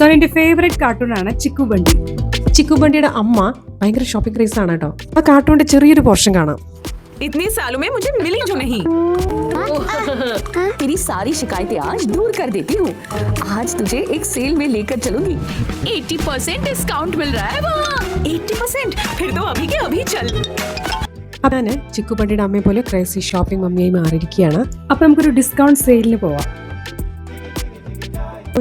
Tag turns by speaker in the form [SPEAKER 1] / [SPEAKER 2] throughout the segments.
[SPEAKER 1] സോനിന്റെ favourite cartoon ആണ് ചിക്കു ബണ്ടി.
[SPEAKER 2] ചിക്കു ബണ്ടിയുടെ അമ്മ ഭയങ്കര ഷോപ്പിംഗ് ക്രേസ് ആണ് കേട്ടോ. ആ കാർട്ടൂണിന്റെ ചെറിയൊരു പോർഷൻ കാണാം.
[SPEAKER 3] इतने सालों में मुझे मिली जो नहीं। तेरी सारी शिकायतें आज दूर कर देती हूँ। आज तुझे एक सेल में लेकर चलूंगी। 80% डिस्काउंट मिल रहा है वहाँ। 80%? फिर तो अभी के अभी चल।
[SPEAKER 2] ഞാൻ ചിക്കു ബണ്ടിയുടെ അമ്മയെ പോലെ ക്രേസി ഷോപ്പിംഗ് മമ്മിയായി മാറിയിരിക്കുകയാണ്.
[SPEAKER 1] അപ്പൊ നമുക്കൊരു ഡിസ്കൗണ്ട് സെയിലിന് പോവാം.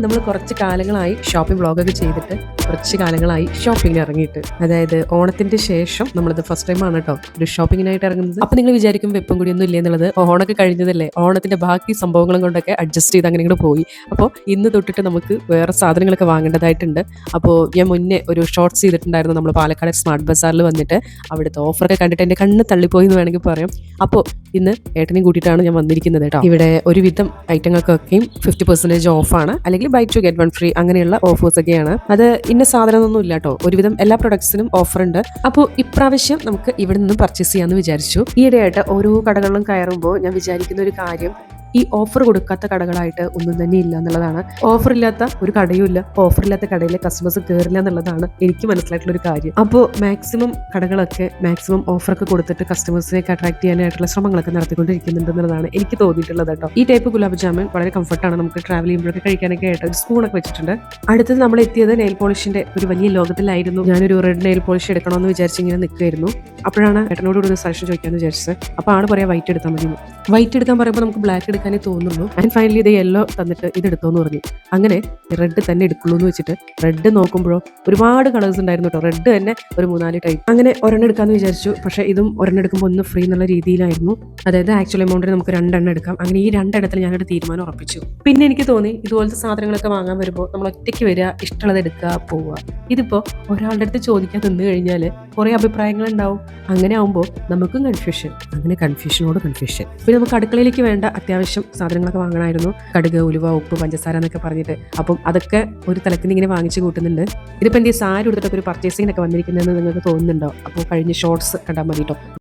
[SPEAKER 2] നമ്മൾ കുറച്ച് കാലങ്ങളായി ഷോപ്പിംഗ് വ്ളോഗൊക്കെ ചെയ്തിട്ട് കുറച്ച് കാലങ്ങളായി ഷോപ്പിങ്ങിന് ഇറങ്ങിയിട്ട്, അതായത് ഓണത്തിന്റെ ശേഷം നമ്മളിത് ഫസ്റ്റ് ടൈം ആണ് കേട്ടോ ഒരു ഷോപ്പിങ്ങിനായിട്ട് ഇറങ്ങുന്നത്. അപ്പൊ നിങ്ങൾ വിചാരിക്കും വെപ്പും കൂടിയൊന്നും ഇല്ല എന്നുള്ളത്. ഓണൊക്കെ കഴിഞ്ഞതല്ലേ, ഓണത്തിന്റെ ബാക്കി സംഭവങ്ങളും കൊണ്ടൊക്കെ അഡ്ജസ്റ്റ് ചെയ്ത് അങ്ങനെ ഇങ്ങോട്ട് പോയി. അപ്പോൾ ഇന്ന് തൊട്ടിട്ട് നമുക്ക് വേറെ സാധനങ്ങളൊക്കെ വാങ്ങേണ്ടതായിട്ടുണ്ട്. അപ്പോൾ ഞാൻ മുന്നേ ഒരു ഷോർട്സ് ചെയ്തിട്ടുണ്ടായിരുന്നു നമ്മൾ പാലക്കാട് സ്മാർട്ട് ബസാറിൽ വന്നിട്ട്. അവിടുത്തെ ഓഫറൊക്കെ കണ്ടിട്ട് എൻ്റെ കണ്ണ് തള്ളിപ്പോയി എന്ന് വേണമെങ്കിൽ പറയാം. അപ്പോൾ ഇന്ന് ഏട്ടനെയും കൂട്ടിയിട്ടാണ് ഞാൻ വന്നിരിക്കുന്നത് കേട്ടോ. ഇവിടെ ഒരുവിധം ഐറ്റങ്ങൾക്കൊക്കെയും 50% ഓഫാണ്, അല്ലെങ്കിൽ buy two get one free അങ്ങനെയുള്ള ഓഫേഴ്സ് ഒക്കെയാണ്. അത് ഇന്ന സാധനമൊന്നും ഇല്ല കേട്ടോ, ഒരുവിധം എല്ലാ പ്രൊഡക്ട്സിനും ഓഫർ ഉണ്ട്. അപ്പോൾ ഇപ്രാവശ്യം നമുക്ക് ഇവിടെ നിന്നും പർച്ചേസ് ചെയ്യാമെന്ന് വിചാരിച്ചു. ഈയിടെയായിട്ട് ഓരോ കടകളിലും കയറുമ്പോൾ ഞാൻ വിചാരിക്കുന്ന ഒരു കാര്യം, ഈ ഓഫർ കൊടുക്കാത്ത കടകളായിട്ട് ഒന്നും തന്നെ ഇല്ല എന്നുള്ളതാണ്. ഓഫർ ഇല്ലാത്ത ഒരു കടയും ഇല്ല, ഓഫർ ഇല്ലാത്ത കടയിലെ കസ്റ്റമേഴ്സ് കയറില്ല എന്നുള്ളതാണ് എനിക്ക് മനസ്സിലായിട്ടുള്ള ഒരു കാര്യം. അപ്പോൾ മാക്സിമം കടകളൊക്കെ മാക്സിമം ഓഫറൊക്കെ കൊടുത്തിട്ട് കസ്റ്റമേഴ്സിനെയൊക്കെ അട്രാക്ട് ചെയ്യാനായിട്ടുള്ള ശ്രമങ്ങളൊക്കെ നടത്തിക്കൊണ്ടിരിക്കുന്നുണ്ട് എന്നുള്ളതാണ് എനിക്ക് തോന്നിയിട്ടുള്ളത് കേട്ടോ. ഈ ടൈപ്പ് ഗുലാബ് ജാമുൻ വളരെ കംഫർട്ടാണ്, നമുക്ക് ട്രാവൽ ചെയ്യുമ്പോഴൊക്കെ കഴിക്കാനൊക്കെ ആയിട്ട് ഒരു സ്പൂണൊക്കെ വെച്ചിട്ടുണ്ട്. അടുത്തത് നമ്മൾ എത്തിയത് നെയിൽ പോളിഷിന്റെ ഒരു വലിയ ലോകത്തിലായിരുന്നു. ഞാനൊരു റെഡ് നെയിൽ പോളിഷ് എടുക്കണമെന്ന് വിചാരിച്ച് ഇങ്ങനെ നിൽക്കുമായിരുന്നു. അപ്പോഴാണ് ഏട്ടനോട് ഒരു സജഷൻ ചോദിക്കാമെന്ന് വിചാരിച്ചത്. അപ്പോൾ ആണ് പറയാം വൈറ്റ് എടുത്താൽ മതി. വൈറ്റ് എടുക്കാൻ പറയുമ്പോൾ നമുക്ക് ബ്ലാക്ക് എടുക്കാനേ തോന്നുള്ളൂ. ആൻഡ് ഫൈനലി ഇത് യെല്ലോ തന്നിട്ട് ഇത് എടുത്തോന്ന് പറഞ്ഞു. അങ്ങനെ റെഡ് തന്നെ എടുക്കുള്ളൂ എന്ന് വെച്ചിട്ട് റെഡ് നോക്കുമ്പോഴോ ഒരുപാട് കളേഴ്സ് ഉണ്ടായിരുന്നു കേട്ടോ. റെഡ് തന്നെ ഒരു 3-4 ടൈപ്പ്. അങ്ങനെ ഒരെണ്ണം എടുക്കാമെന്ന് വിചാരിച്ചു. പക്ഷേ ഇതും ഒരെണ്ണം എടുക്കുമ്പോൾ ഒന്ന് ഫ്രീ എന്നുള്ള രീതിയിലായിരുന്നു. അതായത് ആക്ച്വൽ എമൗണ്ടിൽ നമുക്ക് 2 എണ്ണം എടുക്കാം. അങ്ങനെ ഈ 2 എണ്ണത്തിൽ ഞാനൊരു തീരുമാനം ഉറപ്പിച്ചു. പിന്നെ എനിക്ക് തോന്നി ഇതുപോലത്തെ സാധനങ്ങളൊക്കെ വാങ്ങാൻ വരുമ്പോൾ നമ്മൾ ഒറ്റയ്ക്ക് വരിക, ഇഷ്ടമുള്ളത് എടുക്കുക, പോവുക. ഇതിപ്പോൾ ഒരാളുടെ അടുത്ത് ചോദിക്കാൻ നിന്ന് കഴിഞ്ഞാൽ കുറേ അഭിപ്രായങ്ങൾ ഉണ്ടാവും. അങ്ങനെ ആവുമ്പോൾ നമുക്കും കൺഫ്യൂഷൻ. അങ്ങനെ കൺഫ്യൂഷനോട് കൺഫ്യൂഷൻ. പിന്നെ നമുക്ക് അടുക്കളയിലേക്ക് വേണ്ട അത്യാവശ്യം സാധനങ്ങളൊക്കെ വാങ്ങണമായിരുന്നു. കടുക്, ഉലുവ, ഉപ്പ്, പഞ്ചസാര എന്നൊക്കെ പറഞ്ഞിട്ട്. അപ്പം അതൊക്കെ ഒരു തലക്കിന് ഇങ്ങനെ വാങ്ങിച്ച് കൂട്ടുന്നുണ്ട്. ഇതിപ്പോൾ എൻ്റെ സാരി എടുത്തിട്ടൊക്കെ ഒരു പർച്ചേസിങ്ങിനൊക്കെ വന്നിരിക്കുന്നതെന്ന് നിങ്ങൾക്ക് തോന്നുന്നുണ്ടോ? അപ്പോൾ കഴിഞ്ഞ ഷോർട്സ് കണ്ടാൽ മതി കേട്ടോ.